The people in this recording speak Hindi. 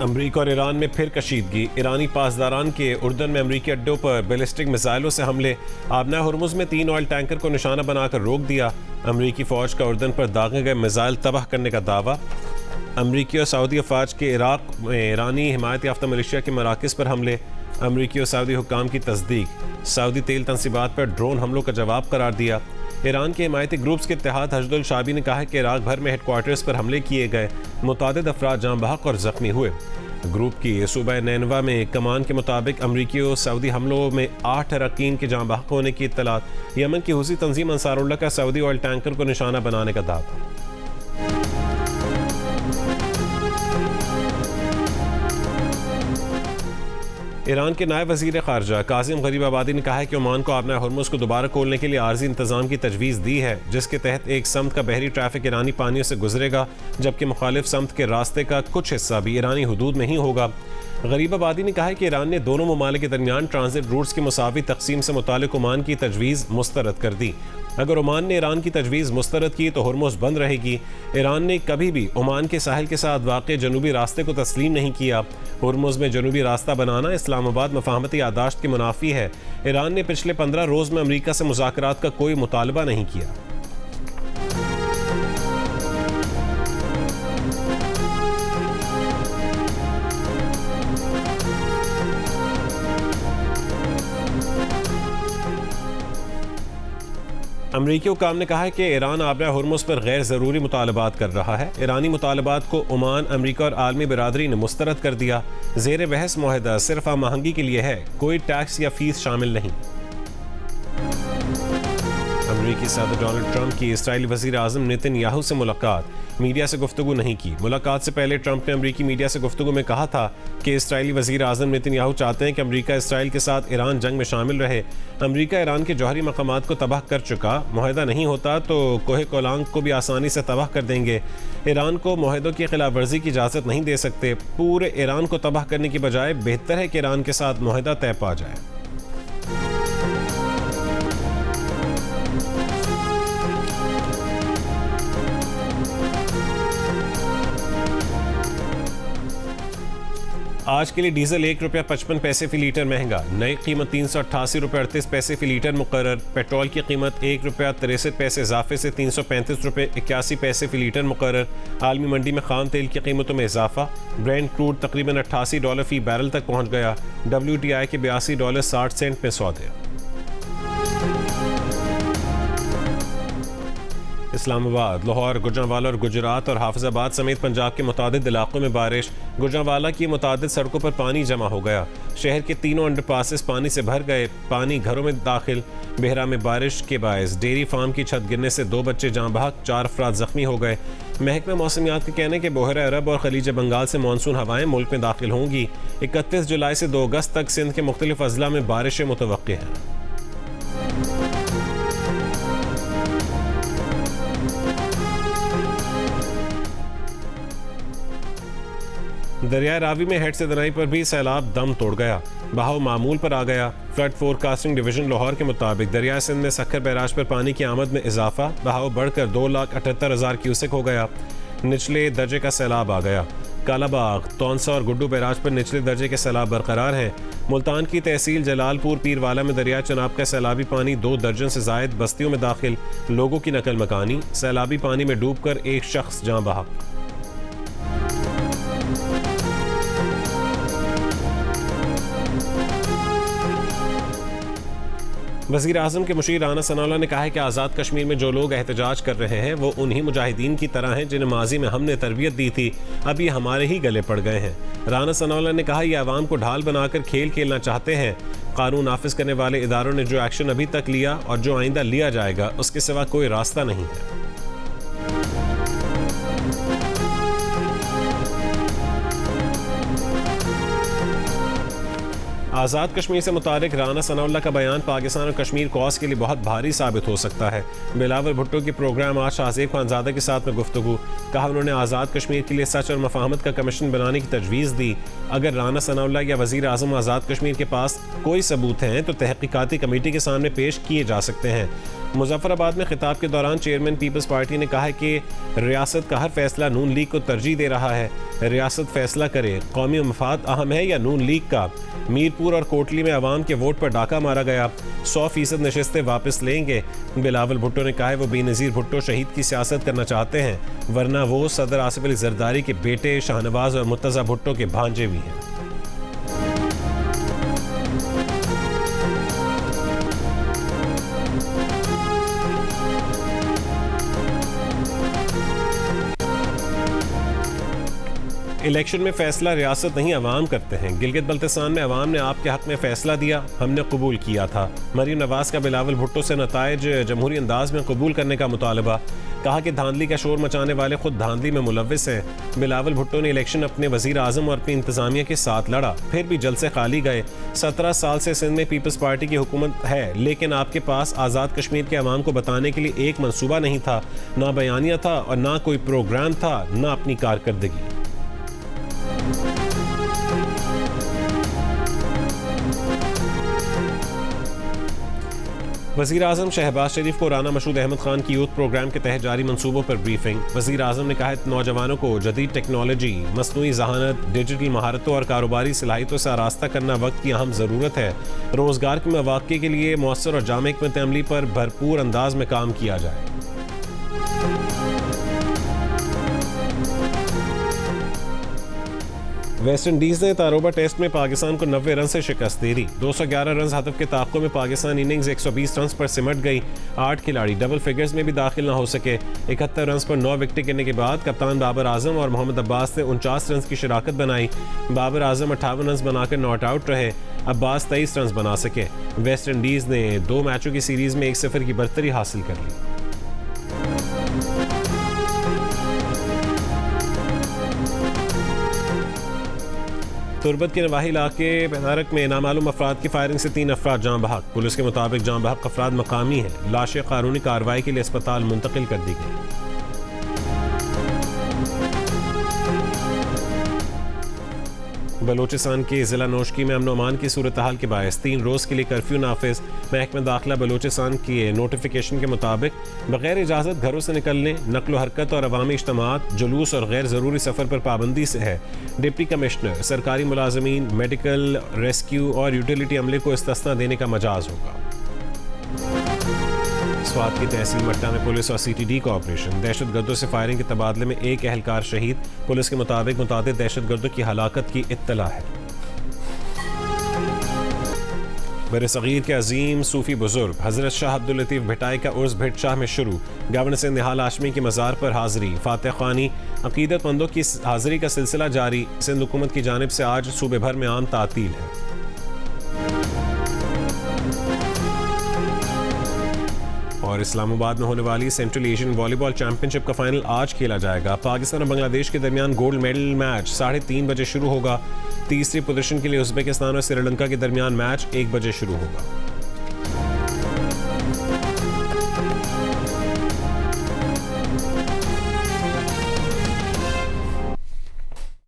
अमरीका और ईरान में फिर कशीदगी। ईरानी पासदारान के उर्दन में अमरीकी अड्डों पर बैलिस्टिक मिसाइलों से हमले। आबना हुर्मुज़ में 3 ऑयल टैंकर को निशाना बनाकर रोक दिया। अमरीकी फ़ौज का उर्दन पर दागे गए मिसाइल तबाह करने का दावा। अमरीकी और सऊदी अफवाज के इराक में ईरानी हिमायत याफ्ता मलेशिया के मराकज़ पर हमले। अमरीकी और सऊदी हुक्काम की तस्दीक। सऊदी तेल तनसीबात पर ड्रोन हमलों का जवाब करार दिया। ईरान के हिमायती ग्रुप्स के इत्तेहाद हशदुल शाबी ने कहा है कि इराक भर में हेडक्वार्टर्स पर हमले किए गए, मुतादिद अफराद जाँ बहक और ज़ख्मी हुए। ग्रुप की सूबा नैनवा में कमान के मुताबिक अमरीकी और सऊदी हमलों में 8 अरकान के जाँ बहक होने की इत्तलात। यमन की हुसी तंजीम अंसारुल्लाह का सऊदी ऑयल टैंकर को निशाना बनाने का दावा। ईरान के नायब वज़ीर ख़ारजा कासिम गरीबाबादी ने कहा है कि ओमान को आबना हुर्मुज़ को दोबारा खोलने के लिए आर्जी इंतज़ाम की तजवीज़ दी है, जिसके तहत एक समत का बहरी ट्रैफिक ईरानी पानियों से गुजरेगा, जबकि मुखालिफ समत के रास्ते का कुछ हिस्सा भी ईरानी हुदूद में ही होगा। गरीबाबादी ने कहा है कि ईरान ने दोनों ममालिक के दरमियान ट्रांजिट रूट्स की मुसावी तकसीम से मुतालिक ओमान की तजवीज़ मुस्तरद कर दी। अगर ओमान ने ईरान की तजवीज़ मुस्तरद की तो हुर्मुज़ बंद रहेगी। ईरान ने कभी भी ओमान के साहिल के साथ वाक़ जनूबी रास्ते को तस्लीम नहीं किया। हुर्मुज़ में जनूबी रास्ता बनाना इस्लामाबाद मफाहमती यादाश्त की मुनाफी है। ईरान ने पिछले 15 रोज़ में अमरीका से मुज़ाकरात का कोई मुतालबा नहीं किया। अमरीकी हुक्काम ने कहा है कि ईरान आबना हुर्मुज़ पर गैर ज़रूरी मुतालबात कर रहा है। ईरानी मुतालबात को ओमान, अमरीका और आलमी बिरादरी ने मुस्तरद कर दिया। ज़ेर बहस मुआहदा सिर्फ आम आहंगी के लिए है, कोई टैक्स या फीस शामिल नहीं। अमरीकी सदर डोनाल्ड ट्रंप की इसराइली वज़ीर आज़म नेतन्याहू से मुलाकात। मीडिया से गुफ्तगू नहीं की। मुलाकात से पहले ट्रंप ने अमरीकी मीडिया से गुफ्तगू में कहा था कि इसराइली वज़ीर आज़म नेतन्याहू चाहते हैं कि अमरीका इसराइल के साथ ईरान जंग में शामिल रहे। अमरीका ईरान के जौहरी मकामात को तबाह कर चुका, मुआहदा नहीं होता तो कोहे कोलांग को भी आसानी से तबाह कर देंगे। ईरान को मुआहदों की खिलाफ वर्जी की इजाज़त नहीं दे सकते। पूरे ईरान को तबाह करने की बजाय बेहतर है कि ईरान के साथ मुआहदा तय पा जाए। आज के लिए डीजल ₹1.55 फी लीटर महंगा। नई कीमत ₹388.38 फी लीटर मुकर्रर। पेट्रोल की कीमत ₹1.63 इजाफे से ₹335.81 फी लीटर मुकर्रर। आलमी मंडी में खाम तेल की कीमतों में इजाफा। ब्रेंट क्रूड तकरीबन $88 फी बैरल तक पहुंच गया। WTI के $82.60 में सौदे। इस्लामाबाद, लाहौर, गुजरांवाला और गुजरात और हाफिजाबाद समेत पंजाब के मुतादिद इलाकों में बारिश। गुजरांवाला की मुतादिद सड़कों पर पानी जमा हो गया। शहर के तीनों अंडरपासेस पानी से भर गए। पानी घरों में दाखिल। बेहरा में बारिश के बायस डेयरी फार्म की छत गिरने से 2 बच्चे जाँ बहक, 4 अफराद जख्मी हो गए। महकमा मौसमियात के कहने के बहरा अरब और खलीज बंगाल से मानसून हवाएं मुल्क में दाखिल होंगी। 31 जुलाई से 2 अगस्त तक सिंध के मुख्तलिफ अजला में बारिशें मुतवक्किह हैं। दरिया रावी में हेड से दनाई पर भी सैलाब दम तोड़ गया। बहाव मामूल पर आ गया। फ्लड फोरकास्टिंग डिवीजन लाहौर के मुताबिक दरिया सिंध में सक्खर बैराज पर पानी की आमद में इजाफा। बहाव बढ़कर 2,78,000 क्यूसेक हो गया। निचले दर्जे का सैलाब आ गया। कालाबाग, तौनसा और गुड्डू बैराज पर निचले दर्जे के सैलाब बरकरार हैं। मुल्तान की तहसील जलालपुर पीरवाला में दरिया चनाब का सैलाबी पानी 2 दर्जन से जायद बस्तियों में दाखिल। लोगों की नकल मकानी। सैलाबी पानी में डूबकर एक शख्स जाँ बहक। वज़ीर आज़म के मुशीर राना सनाउल्लाह ने कहा है कि आज़ाद कश्मीर में जो लोग एहतजाज कर रहे हैं वो उन्हीं मुजाहिदीन की तरह हैं जिन्हें माजी में हमने तरबियत दी थी, अब ये हमारे ही गले पड़ गए हैं। राना सनाउल्लाह ने कहा ये अवाम को ढाल बनाकर खेल खेलना चाहते हैं। कानून नाफिज करने वाले इदारों ने जो एक्शन अभी तक लिया और जो आइंदा लिया जाएगा उसके सिवा कोई रास्ता नहीं है। आज़ाद कश्मीर से मुतालिक राना सनाउल्लाह का बयान पाकिस्तान और कश्मीर कॉज के लिए बहुत भारी साबित हो सकता है। बिलावल भुट्टो के प्रोग्राम आज शाहज़ेब खानज़ादा के साथ में गुफ्तगू। कहा उन्होंने आज़ाद कश्मीर के लिए सच और मफाहमत का कमीशन बनाने की तजवीज़ दी। अगर राना सनाउल्लाह या वज़ीर आज़म आज़ाद कश्मीर के पास कोई सबूत हैं तो तहकीकाती कमेटी के सामने पेश किए जा सकते हैं। मुजफ्फराबाद में खिताब के दौरान चेयरमैन पीपल्स पार्टी ने कहा है कि रियासत का हर फैसला नून लीग को तरजीह दे रहा है। रियासत फैसला करे, कौमी मफाद अहम है या नून लीग का। मीरपुर और कोटली में अवाम के वोट पर डाका मारा गया, 100% नशिस्तें वापस लेंगे। बिलावल भुट्टो ने कहा है वो बेनज़ीर भुट्टो शहीद की सियासत करना चाहते हैं, वरना वो सदर आसिफ अली जरदारी के बेटे शाहनवाज और मुर्तज़ा भुट्टो के भांजे भी हैं। इलेक्शन में फैसला रियासत नहीं अवाम करते हैं। गिलगित बल्तिस्तान में अवाम ने आपके हक में फैसला दिया, हमने कबूल किया था। मरीम नवाज का बिलावल भुट्टो से नताइज जमहूरी अंदाज में कबूल करने का मुतालबा। कहा कि धांधली का शोर मचाने वाले खुद धांधली में मुलव्विस हैं। बिलावल भुट्टो ने इलेक्शन अपने वजीर आजम और अपनी इंतजामिया के साथ लड़ा, फिर भी जलसे खाली गए। 17 साल से सिंध में पीपल्स पार्टी की हुकूमत है, लेकिन आपके पास आज़ाद कश्मीर के अवाम को बताने के लिए एक मनसूबा नहीं था, ना बयानिया था और ना कोई प्रोग्राम था, ना अपनी कारकर्दगी। वज़ीर आज़म शहबाज शरीफ को राना मशहूद अहमद खान की यूथ प्रोग्राम के तहत जारी मंसूबों पर ब्रीफिंग। वज़ीर आज़म ने कहा है नौजवानों को जदीद टेक्नोलॉजी, मसनूई ज़हानत, डिजिटल महारतों और कारोबारी सलाहियतों से आरास्ता करना वक्त की अहम ज़रूरत है। रोज़गार के मौक़े के लिए मौसर और जामे हिकमत अमली पर भरपूर अंदाज में काम किया जाए। वेस्ट इंडीज़ ने तारोबा टेस्ट में पाकिस्तान को 90 रन से शिकस्त दे दी। 211 रन हदफ के ताक़ुब में पाकिस्तान इनिंग्स 120 रन पर सिमट गई। 8 खिलाड़ी डबल फिगर्स में भी दाखिल न हो सके। 71 रन पर 9 विकेटें गिरने के बाद कप्तान बाबर आजम और मोहम्मद अब्बास ने 49 रन की शराकत बनाई। बाबर आजम 58 रन बनाकर नॉट आउट रहे, अब्बास 23 रन बना सके। वेस्ट इंडीज़ ने 2 मैचों की सीरीज़ में 1-0 की बरतरी हासिल कर ली। तुरबत के नवाही इलाके पेनारक में नामालूम अफराद की फायरिंग से 3 अफराद जाँ बहक। पुलिस के मुताबिक जाँ बहक अफराद मकामी हैं। लाशें कानूनी कार्रवाई के लिए अस्पताल मुंतकिल कर दी गई। बलोचिस्तान के ज़िला नौशकी में अमन अमान की सूरत हाल के बायस 3 रोज़ के लिए कर्फ्यू नाफिज। महकमा दाखिला बलोचिस्तान के नोटिफिकेशन के मुताबिक बगैर इजाज़त घरों से निकलने, नकलो हरकत और अवामी इज्तिमात, जुलूस और गैर ज़रूरी सफ़र पर पाबंदी से है। डिप्टी कमिश्नर, सरकारी मुलाजमीन, मेडिकल, रेस्क्यू और यूटिलिटी अमले को इस्तिस्ना देने का मजाज होगा। स्वात की तहसील मट्टा में पुलिस और CTD का ऑपरेशन। दहशतगर्दों से फायरिंग के तबादले में एक एहलकार शहीद। पुलिस के मुताबिक मुतादिद दहशतगर्दों की हलाकत की इत्तला है। बरसगीर के अजीम सूफी बुजुर्ग हजरत शाह अब्दुल लतीफ़ भिटाई का उर्स भिट शाह में शुरू। गवर्नर से निहाल हाशमी की मज़ार पर हाज़री, फातिह ख़्वानी, अक़ीदतमंदों की हाज़री का सिलसिला जारी। सिंध हुकूमत की जानिब से आज सूबे भर में आम तातील है। और इस्लामाबाद में होने वाली सेंट्रल एशियन वॉलीबॉल चैंपियनशिप का फाइनल आज खेला जाएगा। पाकिस्तान और बांग्लादेश के दरमियान गोल्ड मेडल मैच 3:30 बजे शुरू होगा। तीसरी पोजीशन के लिए उज़्बेकिस्तान और श्रीलंका के दरमियान मैच 1 बजे शुरू होगा।